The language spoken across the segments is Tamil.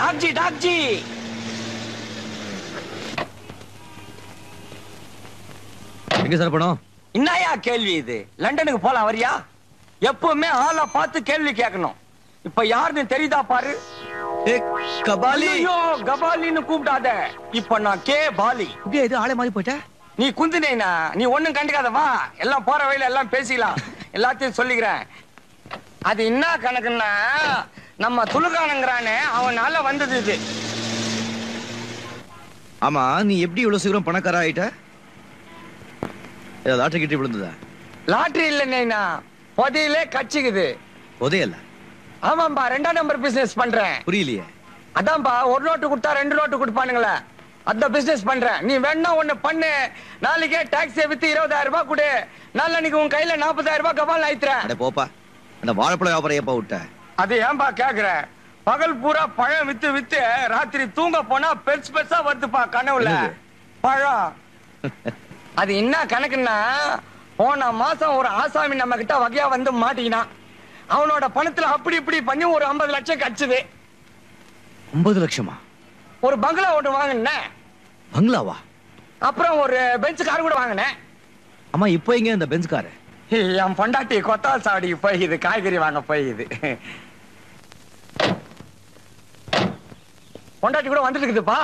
டாக்ஜி டாக்ஜி. எங்க சார் பணம்? என்னையா கேள்வி இது? லண்டனுக்கு போலாம் வரியா? எப்பவுமே ஆளை பார்த்து கேள்வி கேட்கணும். இப்ப யாருன்னு தெரியுதா பாரு. கபாலி. ஐயோ கபாலின்னு கூப்பிடாத. இப்ப நான் கே பாலி. இப்படியே இது ஆளே மாறி போயிட்ட. நீ குந்தினேனா? நீ ஒண்ணும் கண்டுக்காத, வா எல்லாம் போற வழியில எல்லாம் பேசிக்கலாம். எல்லாத்தையும் சொல்லிக்கிறேன். அது என்ன கணக்குன்னா, நம்ம துலுக்கானங்கிறானே அவனால வந்தது இது. ஆமா, நீ எப்படி இவ்வளவு சீக்கிரம் பணக்கார ஆயிட்ட? லாட்டரி கிட்டி விழுந்ததா? லாட்டரி இல்லைன்னா புதையிலே கட்சிக்குது. புதையல்ல? ஆமாம்பா, 2ஆம் நம்பர் பிசினஸ் பண்றேன். புரியலையே. அதான்பா, 1 நோட்டு கொடுத்தா 2 நோட்டு கொடுப்பானுங்களே, அந்த பிசினஸ் பண்றேன். நீ வேணா ஒண்ணு பண்ணு. நாளைக்கே டாக்ஸியை வித்து 20,000 ரூபாய் கொடு. நாளைக்கு உன் கையில 40,000 ரூபாய் கபால் ஆயித்துறேன். அட போப்பா, அந்த வாழைப்பழம் வியாபாரம் ஏப்பா விட்ட? அது ஏன்பா கேக்குற? பகல் பூரா பழம் வித்து வித்து ராத்திரி தூங்க போனா பெருசு பெருசா வருதுப்பா கனவுல பழம். அது என்ன கணக்குன்னா, போன மாசம் ஒரு ஆசாமி நம்ம கிட்ட வகையா வந்து மாட்டிக்கினான். அவனோட பணத்துல அப்படி இப்படி பண்ணி ஒரு 50 லட்சம் கச்சுது. 50 லட்சமா? ஒரு பங்களா ஒன்று வாங்கினேன். பங்களாவா? அப்புறம் ஒரு பெஞ்ச் கார் கூட வாங்கினேன். அம்மா, இப்போ எங்க இந்த பெஞ்ச் கார்? என் பொண்டாட்டி கொத்தால் சாவடிக்கு போயிது, காய்கறி வாங்க போயிது. பொண்டாட்டி கூட வந்துட்டு இருக்குதுப்பா.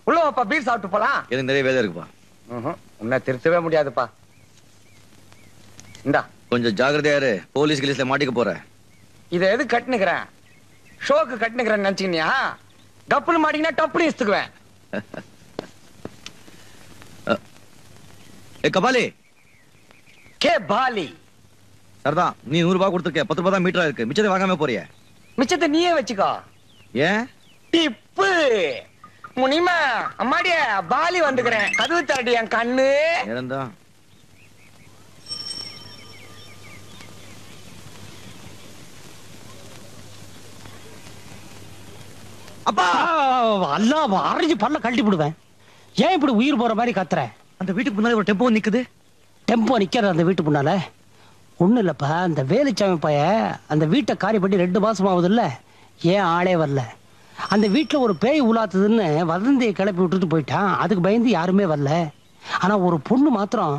உள்ள வாப்பா, பீர் சாப்பிட்டு போலாம். எனக்கு நிறைய வேலை இருக்குப்பா. உன்னை திருத்தவே முடியாதுப்பா. இந்தா கொஞ்சம் ஜாக்கிரதையா இரு, போலீஸ் கிலீஸ்ல மாட்டிக்க போற. இதை எது கட்டுனுக்கிறேன்? ஷோக்கு கட்டுனுக்கிறேன்னு நினைச்சீங்கயா? டப்புனு மாட்டிங்கன்னா டப்புனு இஸ்துக்குவேன். கபாலி. கே பாலி. சரிதான், நீ 100 ரூபாய் கொடுத்துருக்க. 10 ரூபாய் தான் மீட்டரா இருக்கு. மிச்சத்தை வாங்காம போறிய? மிச்சத்தை நீயே வச்சுக்கோ. ஏன்? டிப்பு முனிமா. அம்மாடிய பாலி வந்துக்கிறேன். கதவு தரடி என் கண்ணு. இறந்தா அப்பா அல்லா அரைஞ்சு பல்ல கழட்டி போடுவேன். ஏன் இப்படி உயிர் போற மாதிரி கத்துற? அந்த வீட்டுக்கு முன்னாடி ஒரு டெம்போ நிக்குது. டெம்போ நிக்கிறது அந்த வீட்டு முன்னால? ஒண்ணு இல்லப்பா, அந்த வேலுச்சாமி பைய அந்த வீட்டை காரி பண்ணி 2 மாசம் ஆகுது இல்ல, ஏன் ஆளே வரல. அந்த வீட்டுல ஒரு பேய் உலாத்துதுன்னு வதந்தியை கிளப்பி விட்டுட்டு போயிட்டான். அதுக்கு பயந்து யாருமே வரல. ஆனா ஒரு பொண்ணு மாத்திரம்,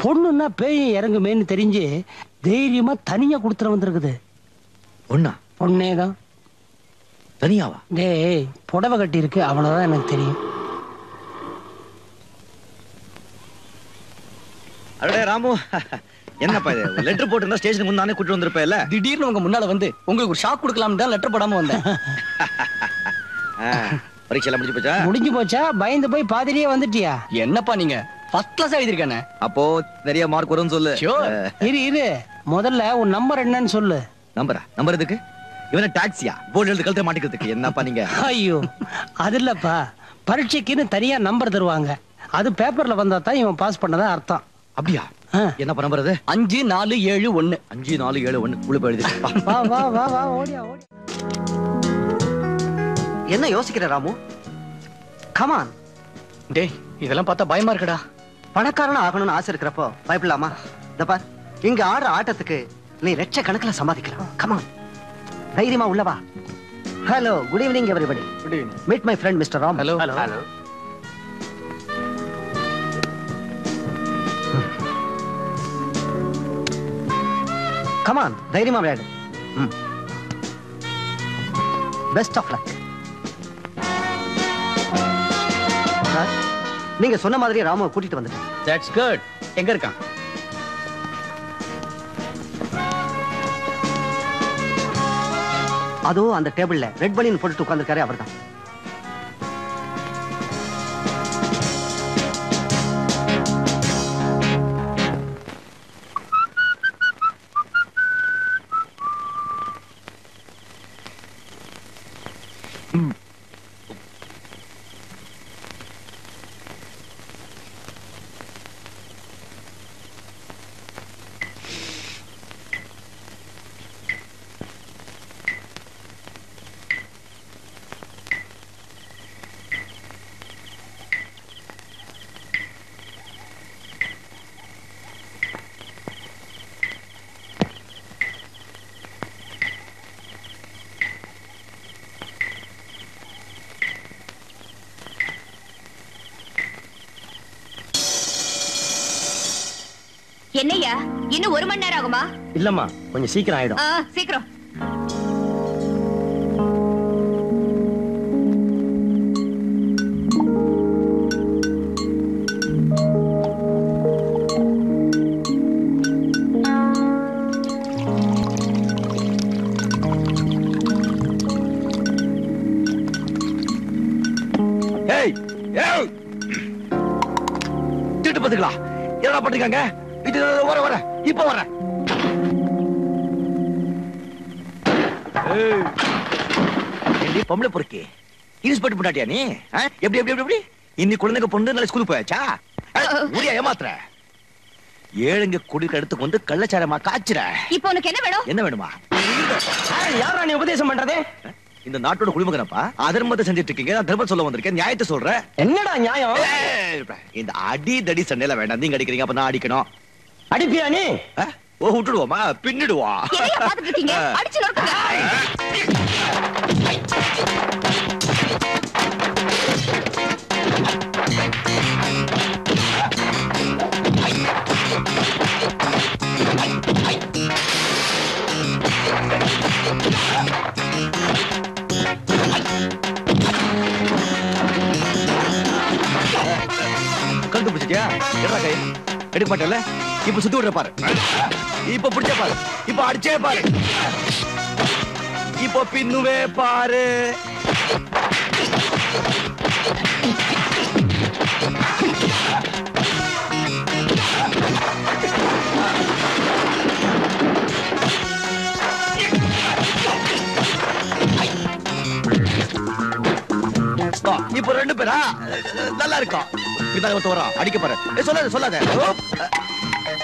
பொண்ணுன்னா பேய் இறங்குமேன்னு தெரிஞ்சு தைரியமா தனியா கொடுத்துட வந்திருக்குது. பொண்ணா? பொண்ணேதான். தனியாவா? டேய், புடவை கட்டி இருக்கு, அவ்வளவுதான் எனக்கு தெரியும். அடடே ராமு, என்னப்பா இது? லெட்டர் போட்டு இருந்தா ஸ்டேஷனுக்கு முன்னானே கூட்டி வந்திருப்பேல்ல. திடீர்னு உங்க முன்னால வந்து உங்களுக்கு ஒரு ஷாக் கொடுக்கலாம் தான் லெட்டர் போடாம வந்தேன். பரீட்சை எல்லாம் முடிஞ்சு போச்சா? முடிஞ்சு போச்சா? பயந்து போய் பாதிரியே வந்துட்டியா? என்னப்பா நீங்க ஃபர்ஸ்ட் கிளாஸ் எழுதிருக்கானே. அப்போ நிறைய மார்க் வரும்னு சொல்லு. இரு முதல்ல உன் நம்பர் என்னன்னு சொல்லு. நம்பர் எதுக்கு? இவன டாக்ஸியா? போர்டு எழுதி கழுத்த மாட்டிக்கிறதுக்கு. என்னப்பா நீங்க? ஐயோ, அது இல்லப்பா, பரீட்சைக்குன்னு தனியா நம்பர் தருவாங்க. அது பேப்பர்ல வந்தா தான் இவன் பாஸ் பண்ணதா அர்த்தம். அப்படியா? என்னப்பா நம்பர் அது? 5471. 5471 உள்ள போய் எழுதி. வா வா வா வா, ஓடியா ஓடி. என்ன யோசிக்கிற ராமு? கமான். டேய், இதெல்லாம் பார்த்தா பயமா இருக்குடா. பணக்காரனா ஆகணும்னு ஆசை இருக்கிறப்போ பயப்படலாமா? இந்த பார், இங்க ஆடுற ஆட்டத்துக்கு நீ லட்சக்கணக்கில் சம்பாதிக்கலாம். கமான், தைரியமா உள்ளவா. Hello, good evening everybody. Good evening. Meet my friend mister Ram. Hello. Hello. Come on, தைரியமா விளையாடு. Best of luck. நீங்க சொன்ன மாதிரி ராமுவை கூட்டிட்டு வந்துட்டேன். That's good. எங்க இருக்கான்? அதோ அந்த டேபிள்ல ரெட் பலூன் போட்டுட்டு உட்கார்ந்திருக்காரு, அவர்தான். இன்னும் 1 மணி நேரம் ஆகுமா? இல்லம்மா, கொஞ்சம் சீக்கிரம் ஆயிடும். சீக்கிரம். திட்டு பாத்துக்கலாம். என்ன பண்ணிருக்காங்க? இது வர இப்ப வர. பொம்பளை பொறுக்கி இன்ஸ்பெக்டர் பண்ணாட்டியா நீ? எப்படி எப்படி எப்படி இன்னி குழந்தைங்க பொண்ணு நல்ல ஸ்கூலுக்கு போயாச்சா? முடியா ஏமாத்துற? ஏழுங்க குடிக்க எடுத்து கொண்டு கள்ளச்சாரமா காய்ச்சுற. இப்போ உனக்கு என்ன வேணும்? என்ன வேணுமா? யாரா நீ உபதேசம் பண்றதே? இந்த நாட்டோட குடிமகனப்பா. அதர்மத்தை செஞ்சுட்டு இருக்கீங்க. நான் தர்மம் சொல்ல வந்திருக்கேன். நியாயத்தை சொல்றேன். என்னடா நியாயம்? இந்த அடி தடி சண்டையில வேண்டாம். நீங்க அடிக்கிறீங்க, அப்ப நான் அடிக்கணும். அடிப்பியா நீ? ஓ விட்டுடுவோமா? பின்னிடுவா. அடிச்சு நோக்குங்க. கழுத்து பிடிச்சிட்டியா? என்ன கை எடுக்க மாட்டேன்ல? இப்ப சுத்தி விடுற பாரு. இப்ப பிடிச்ச பாரு. இப்ப அடிச்சே பாரு. இப்ப பின்னுவே பாரு. இப்ப 2 பேரா நல்லா இருக்கும். வரும் அடிக்க பாரு. சொல்லாத சொல்லாத.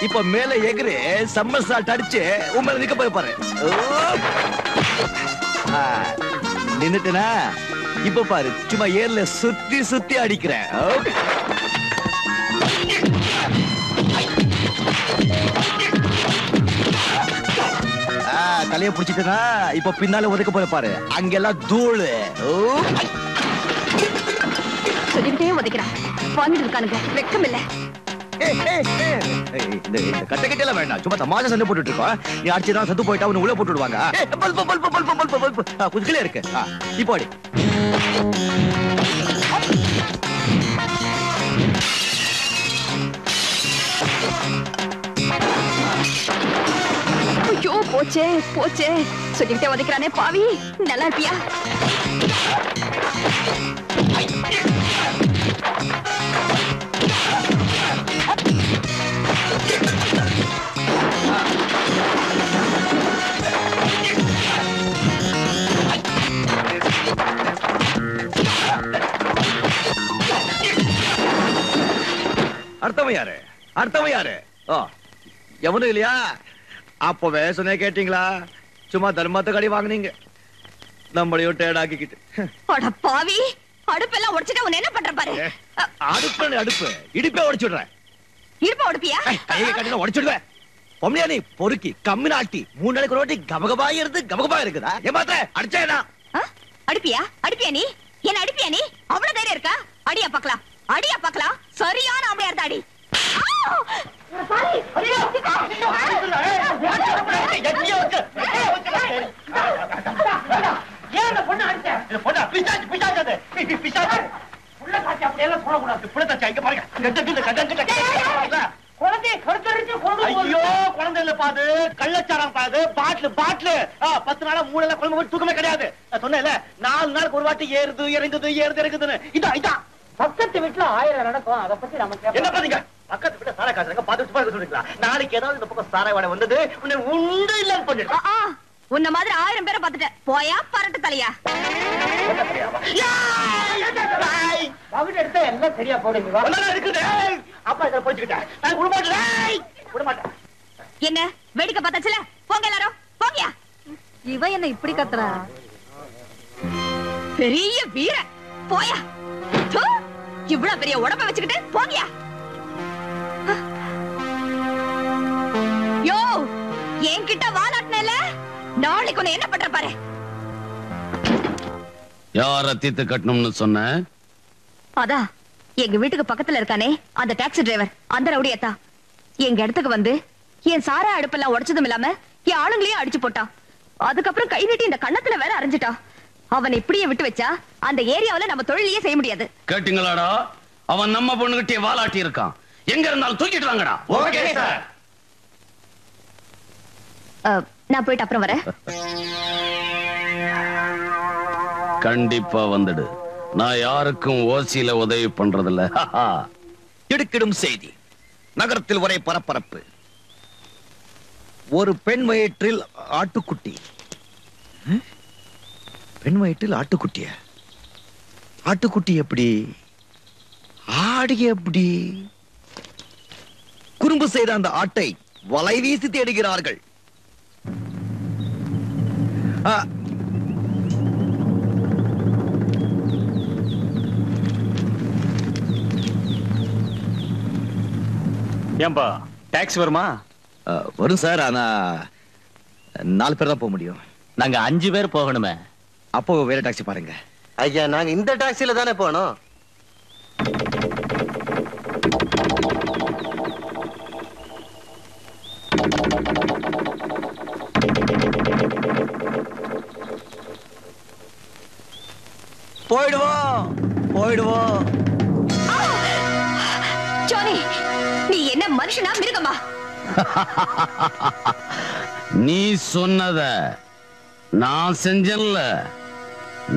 இப்ப மேல எகிரி சம்மர் சால்ட் அடிச்சு உண்மையில நிக்க போய் பாரு. நின்னுட்டனா? இப்ப பாரு, சும்மா ஏர்ல சுத்தி சுத்தி அடிக்கிறேன். தலைய பிடிச்சிட்டனா? இப்ப பின்னால ஒதுக்க போய் பாரு. அங்கெல்லாம் தூளு. சொல்லிக்கிட்டே உதைக்கிறான். வாங்கிட்டு இருக்கானுங்க. வெக்கம் இல்ல. இந்த கட்டெல்லாம் வேண்டாம். சும்மா தமாஷா சண்டை போட்டுட்டு இருக்கோம். நீ அடிச்சுதான் செத்து போயிட்டா உன்னை உள்ள போட்டு விடுவாங்க. கொஞ்சம் கீழே இருக்கு. இப்போ அடி. ஐயோ போச்சே போச்சே. சொல்லிக்கிட்டே உதைக்கிறானே பாவி. நல்லா இருப்பியா? அர்த்தம் யாரு? அர்த்தம் யாரு? எவனும் இல்லையா? அப்பவே சொன்ன கேட்டீங்களா? சும்மா தர்மத்தை கடி வாங்குனீங்க. நம்மளையும் டேடாக்கிக்கிட்டு. அட பாவி, அடுப்பெல்லாம் உடைச்சிட்டா உன்னை என்ன பண்ற பாரு. அடுப்பு இடுப்பே உடைச்சுடுறேன். இடுப்ப உடைப்பியா? கையை கட்டினா உடைச்சுடுவேன். பொம்மையா நீ பொறுக்கி கம்மி நாட்டி 3 நாளைக்கு ரோட்டி கபகபா இருக்குதா? ஏமாத்த அடிச்சேனா? அடிப்பியா? அடிப்பியா நீ? என்ன அடிப்பியா நீ? அவ்வளவு தைரியம் இருக்கா? அடியா பாக்கலாம். அடியா பாக்கலாம். சரியான ஆம்பளையா இருந்தா அடி. ஐயோ குழந்தை இல்ல பாது, கள்ளச்சாரம் பாது, பாட்டிலு 10 நாளா மூணு குழம்பு போட்டு தூக்கமே கிடையாது. சொன்னேன்ல 4 நாளுக்கு ஒரு வாட்டி ஏறுது இறங்குதுன்னு. இதான் பக்கத்து வீட்டுல 1000 நடக்கும். அதை பத்தி நமக்கு என்ன பண்ணீங்க? பக்கத்து வீட்டுல சாராய காசுறாங்க, பார்த்து சொல்றீங்களா? நாளைக்கு ஏதாவது இந்த பக்கம் சாராய வாடை வந்தது உன்னை உண்டு இல்லன்னு பண்ணிருக்கேன். உன்ன மாதிரி 1000 பேரை பார்த்துட்டேன். போயா பரட்டு தலையா? பகுதி எடுத்தா எல்லாம் சரியா போடுங்க. இருக்குது அப்பா இதை போச்சுக்கிட்டேன். நான் விடமாட்டேன். என்ன வேடிக்கை பார்த்தாச்சுல? போங்க எல்லாரும் போங்கயா. இவ என்ன இப்படி கத்துறா? பெரிய வீர போயா. இவ்வளவு பெரிய உடம்ப வச்சுக்கிட்டு போங்கயா. யோ என்கிட்ட வாலாட்டினல, நாளைக்கு உன்னை என்ன பண்ற பாரு. யார தீத்து கட்டணும்னு சொன்ன? அதான் எங்க வீட்டுக்கு பக்கத்துல இருக்கானே அந்த டாக்ஸி டிரைவர், அந்த ரவுடியத்தா எங்க இடத்துக்கு வந்து என் சாரா அடுப்பெல்லாம் உடைச்சதும் இல்லாம என் ஆளுங்களையும் அடிச்சு போட்டான். அதுக்கப்புறம் கை நீட்டி இந்த கண்ணத்துல வேற அரைஞ்சிட்டான். அவன் இப்படியே விட்டு வச்சா அந்த ஏரியாவுல நம்ம தொழிலையே செய்ய முடியாது. கேட்டீங்களாடா? அவன் நம்ம பொண்ணுகிட்டே வாலாட்டி இருக்கான். எங்க இருந்தாலும் தூக்கிட்டு வாங்கடா. Okay sir. நான் போயிட்டு அப்புறம் வரேன். கண்டிப்பா வந்துடு. நான் யாருக்கும் ஓசியில உதவி பண்றதில்ல. திடுக்கிடும் செய்தி. நகரத்தில் ஒரே பரபரப்பு. ஒரு பெண் வயிற்றில் ஆட்டுக்குட்டி. பெண் வயிற்றில் ஆட்டுக்குட்டிய? ஆட்டுக்குட்டி எப்படி? ஆடு எப்படி? குறும்பு செய்த அந்த ஆட்டை வலை வீசி தேடுகிறார்கள். ஏன்பா டாக்ஸி வருமா? வரும் சார். ஆனா 4 பேர் தான் போக முடியும். நாங்க 5 பேர் போகணுமே. அப்போ வேற டாக்ஸி பாருங்க. ஐயா நாங்க இந்த டாக்ஸில தானே போனோம். போயிடுவோம். ஜானி, நீ என்ன மனுஷனா மிருகமா? நீ சொன்னத நான் செஞ்சேன்ல.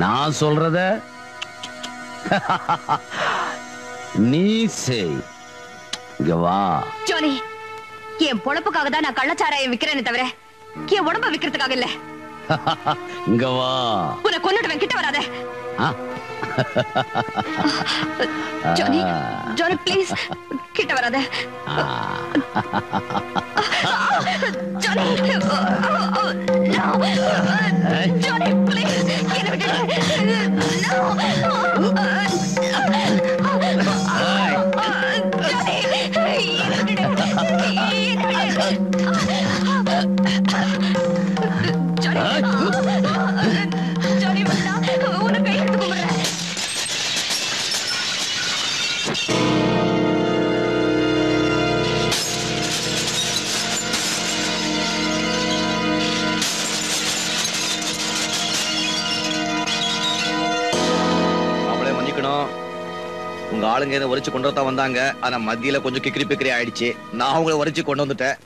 நான் சொல்றத நீ செய். இங்க வா. ஜானி, என் பொழப்புக்காக தான் நான் கள்ளச்சாராயம் விக்கிறேன்னு தவிர என் உடம்ப விக்கிறதுக்காக இல்ல. இங்க வா. உன்னை கொன்னுடுவேன், கிட்ட வராத. ஜானி, ஜானி ப்ளீஸ் கிட்ட வராத. ஜானி, ஜானி ப்ளீஸ் என்ன விட்டு. ஜானி உன்னை கை எடுத்து கும்பிடுறேன். அவளே மன்னிக்கணும். உங்க ஆளுங்க இதை உரைச்சு கொண்டு தான் வந்தாங்க. ஆனா மத்தியில கொஞ்சம் கிக்கிரி பிக்கிரி ஆயிடுச்சு. நான் அவங்கள உரைச்சு கொண்டு வந்துட்டேன்.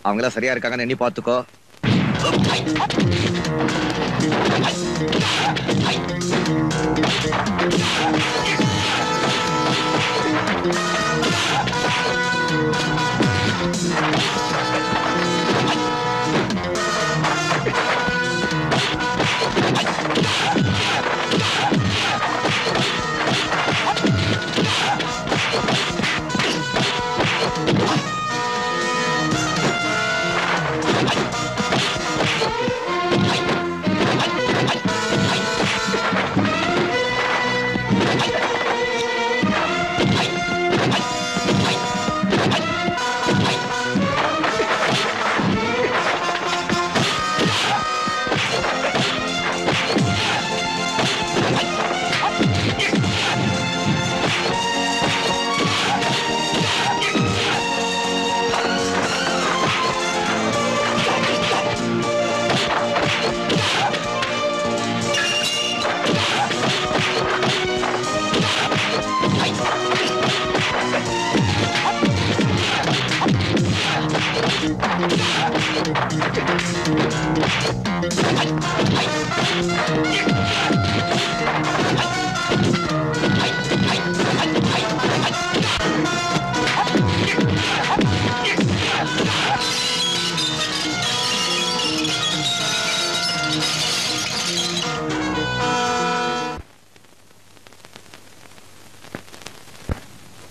அவங்கள சரியா இருக்காங்கன்னு எண்ணி பாத்துக்கோ.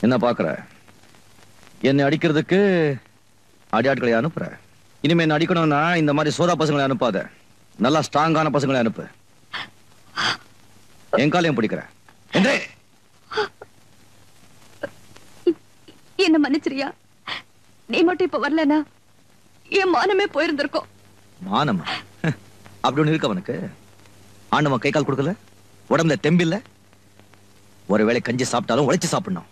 என்ன பாக்குற? என்னை அடிக்கிறதுக்கு அடியாட்களை அனுப்புற. இனிமே என்ன அடிக்கணும்னா இந்த மாதிரி சோதா பசங்களை அனுப்பாத. நல்லா ஸ்ட்ராங்கான பசங்களை அனுப்பு. என் காலையும் பிடிக்கிற. என்ன மன்னிச்சிரியா? நீ மட்டும் இப்ப வரலனா என் மானமே போயிருந்திருக்கும். மானமா? அப்படி ஒண்ணு இருக்கு அவனுக்கு? ஆண்டவன் கை கால் கொடுக்கல, உடம்புல தெம்பில்ல. ஒருவேளை கஞ்சி சாப்பிட்டாலும் உழைச்சு சாப்பிடணும்.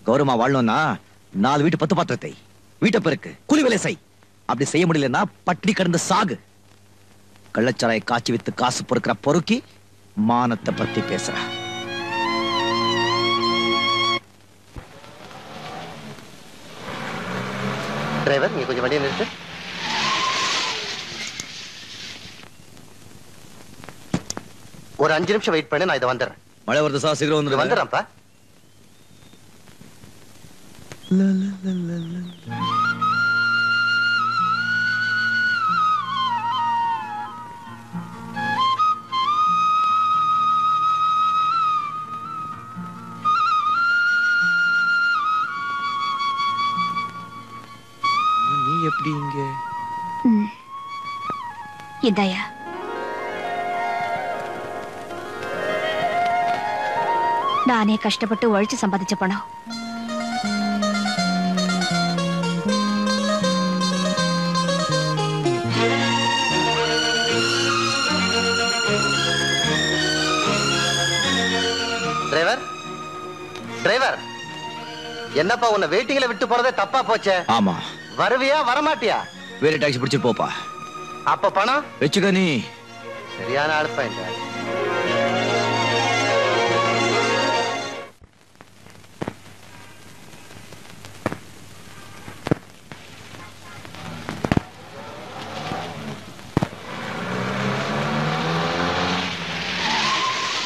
கௌரவமா வாழணும்னா 4 வீட்டு 10 பாத்திரத்தை வீட்டை பெருக்கு, கூலி வேலை செய். அப்படி செய்ய முடியலன்னா பட்டினி கடந்த சாகு. கள்ளச்சாராயை காய்ச்சி வித்து காசு பொறுக்கிற பொறுக்கி மானத்தை பத்தி பேசுற. டிரைவர், நீ கொஞ்சம் வண்டியை நிறுத்து. ஒரு 5 நிமிஷம் வெயிட் பண்ணு, நான் இதை வந்துடுறேன். மழை வருது சார், சீக்கிரம் வந்து வந்துடுறேன்ப்பா. நீ எப்படி இங்க? இதாயா நானே கஷ்டப்பட்டு உழைச்சு சம்பாதிச்ச பணம். டிரைவர், டிரைவர், என்னப்பா உன்னை வெயிட்டிங்ல விட்டு போறதே தப்பா போச்சே. ஆமா. வருவியா வரமாட்டியா? வேற டாக்ஸி பிடிச்சிட்டு போப்பா. அப்ப பணம் வச்சுக்க. நீ சரியான ஆளுப்பா. இந்த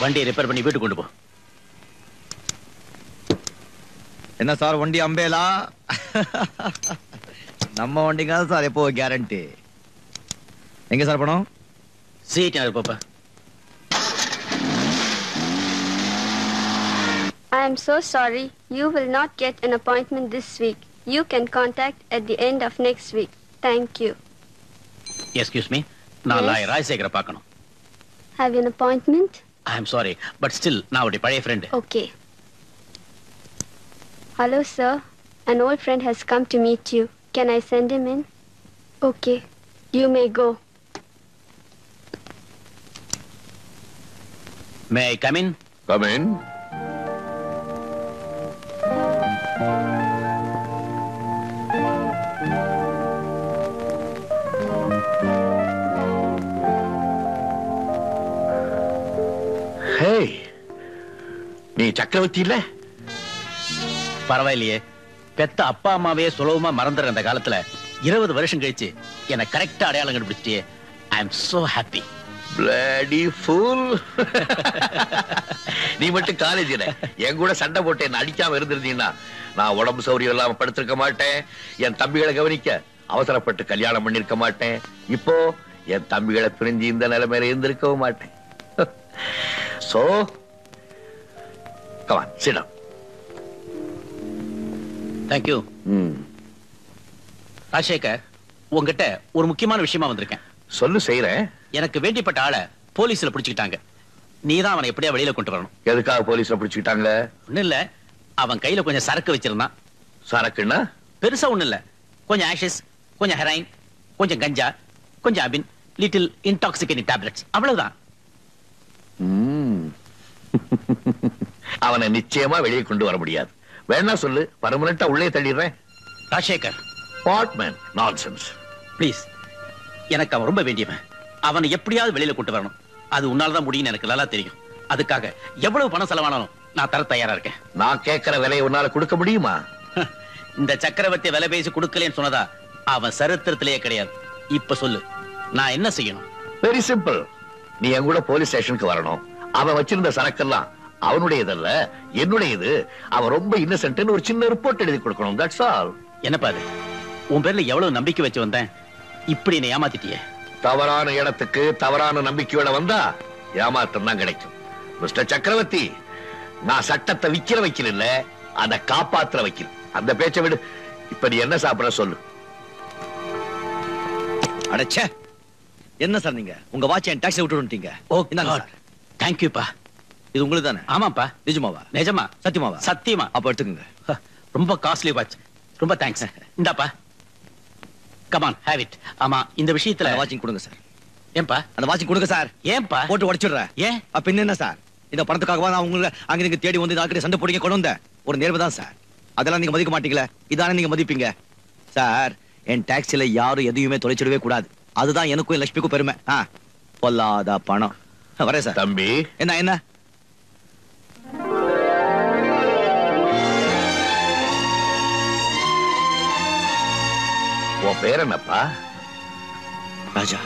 வண்டியை ரிப்பேர் பண்ணி வீட்டுக்கு கொண்டு போ. என்ன சார் வண்டி அம்பேலா? நம்ம வண்டிங்க சார் எப்போ கேரண்டி. எங்க சார் பணம்? சீட் பாப்பா. I am so sorry. You will not get an appointment this week. You can contact at the end of next week. Thank you. Excuse me. நான் Yes. லாயர் ராஜசேகர பார்க்கணும். Have you an appointment? I am sorry, but still நான் அவருடைய பழைய friend. Okay. Hello, sir. An old friend has come to meet you. Can I send him in? Okay. You may go. May I come in? Come in. Hey, நீ சக்கரவர்த்தி இல்ல? பரவாயில்லையே. பெத்த அப்பா அம்மாவே சுலபமா மறந்துற அந்த காலத்துல 20 வருஷம் கழிச்சு என்ன கரெக்டா அடையாளம் கண்டுபிடிச்சிட்டியே. I am so happy. Bloody fool. நீ மட்டும் காலேஜ்ல என் கூட சண்டை போட்டு என்ன அடிக்காம இருந்திருந்தீங்கன்னா நான் உடம்பு சௌரியம் இல்லாம படுத்திருக்க மாட்டேன். என் தம்பிகளை கவனிக்க அவசரப்பட்டு கல்யாணம் பண்ணிருக்க மாட்டேன். இப்போ என் தம்பிகளை பிரிஞ்சு இந்த நிலைமையில இருந்திருக்கவும் மாட்டேன். So, come on, sit down. Thank you. Rajasekar, உங்ககிட்ட ஒரு முக்கியமான விஷயமா வந்திருக்கேன். சொல்லு, செய்யறேன். எனக்கு வேண்டிப்பட்ட ஆளை போலீஸ்ல பிடிச்சுக்கிட்டாங்க. நீதான் அவனை எப்படியா வெளியில கொண்டு வரணும். எதுக்காக போலீஸ்ல பிடிச்சுக்கிட்டாங்க? ஒண்ணு இல்ல, அவன் கையில கொஞ்சம் சரக்கு வச்சிருந்தான். சரக்குன்னா? பெருசா ஒண்ணு இல்ல, கொஞ்சம் ஆஷஸ், கொஞ்சம் ஹெராயின், கொஞ்சம் கஞ்சா, கொஞ்சம் அபின், லிட்டில் இன்டாக்சிகேட்டிங் டேப்லெட்ஸ், அவ்வளவுதான். அவனை நிச்சயமா வெளியே கொண்டு வர முடியாது. வேணா சொல்லு, பர்மனண்டா உள்ளே தள்ளிடுறேன். ராஜசேகர், பாட்மேன், நான்சென்ஸ். ப்ளீஸ், எனக்கு அவன் ரொம்ப வேண்டியவன். அவனை எப்படியாவது வெளியில கொண்டு வரணும். அது உன்னாலதான் முடியும்னு எனக்கு நல்லா தெரியும். அதுக்காக எவ்வளவு பணம் செலவானாலும் நான் தர தயாரா இருக்கேன். நான் கேட்கிற விலையை உன்னால கொடுக்க முடியுமா? இந்த சக்கரவர்த்தி விலை பேசி கொடுக்கலன்னு சொன்னதா அவன் சரித்திரத்திலேயே கிடையாது. இப்ப சொல்லு, நான் என்ன செய்யணும்? Very simple. நீ என் கூட போலீஸ் ஸ்டேஷனுக்கு வரணும். அவன் வச்சிருந்த சரக்கெல்லாம் அவனுடையதல்ல, என்னுடையது. அவன் ரொம்ப இன்னசென்ட்னு ஒரு சின்ன ரிப்போர்ட் எழுதி கொடுக்கணும். That's all. என்னப்பா அது? உன் பேர்ல எவ்வளவு நம்பிக்கை வச்சு வந்தேன், இப்படி என்னை ஏமாத்திட்டியே. தவறான இடத்துக்கு தவறான நம்பிக்கையோட வந்தா ஏமாற்றம் தான் கிடைக்கும். மிஸ்டர் சக்கரவர்த்தி, நான் சட்டத்தை விக்கிற வைக்கல இல்ல, அதை காப்பாத்துற வைக்கல. அந்த பேச்சை விடு. இப்ப நீ என்ன சாப்பிட சொல்லு. அடச்சே, என்ன சார் நீங்க உங்க வாட்ச் என் டாக்ஸி விட்டு வந்துட்டீங்க. ஓ இந்தாங்க சார். தேங்க்யூப்பா. இது உங்களுக்கு தானே? ஆமாப்பா. நிஜமாவா? நிஜமா. சத்தியமாவா? சத்தியமா. அப்ப எடுத்துக்கங்க. ரொம்ப காஸ்ட்லி வாட்ச். ரொம்ப தேங்க்ஸ். இந்தாப்பா. Come on, have it. ஆமா, இந்த விஷயத்துல வாட்சிங் கொடுங்க சார். ஏன்பா? அந்த வாட்சிங் கொடுங்க சார். ஏன்பா? போட்டு உடைச்சிடுறேன். ஏன்? அப்ப என்ன சார்? இந்த பணத்துக்காகவா நான் உங்களை அங்க நீங்க தேடி வந்து ஆக்கிட்ட சண்டை போடுங்க கொண்டு வந்தேன். ஒரு நேர்வு தான் சார். அதெல்லாம் நீங்க மதிக்க மாட்டீங்களா? இதானே நீங்க மதிப்பீங்க சார். என் டாக்ஸில யாரும் எதையுமே தொலைச்சிடவே கூடாது. அதுதான் எனக்கும் லட்சுமிக்கும் பெருமை. பொல்லாத பணம். வரேன் சார். தம்பி என்ன உன் பேர் என்னப்பா? ராஜா.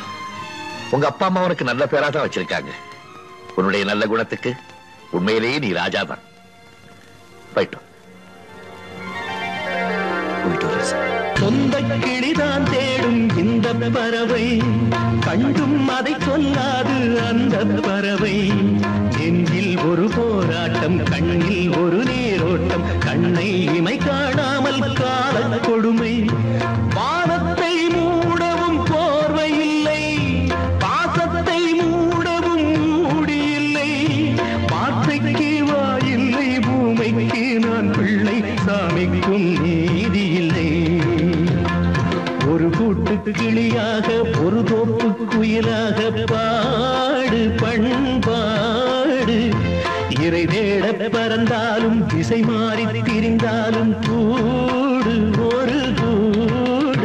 உங்க அப்பா அம்மா உனக்கு நல்ல பேரா தான் வச்சிருக்காங்க. உன்னுடைய நல்ல குணத்துக்கு உண்மையிலேயே நீ ராஜா தான். போயிட்டு சொந்த கிளிதான் தேடும் இந்த பறவை, கண்டும் அதை சொல்லாது அந்த பறவை. நெஞ்சில் ஒரு போராட்டம், கண்ணில் ஒரு நீரோட்டம், கண்ணை இமை காணாமல் கால கொடுமை. வானத்தை மூடவும் போர்வை இல்லை, பாசத்தை மூடவும் மூடியில்லை. வார்த்தைக்கு வாயில்லை, பூமைக்கு நான் பிள்ளை, சாமிக்கும் நீதி இல்லை. ஒரு கூட்டு கிளியாக ஒரு தோப்பு குயிலாக பாடு பண்பாடு. இறை தேட பறந்தாலும் திசை மாறி திரிந்தாலும் கூடு ஒரு கூடு.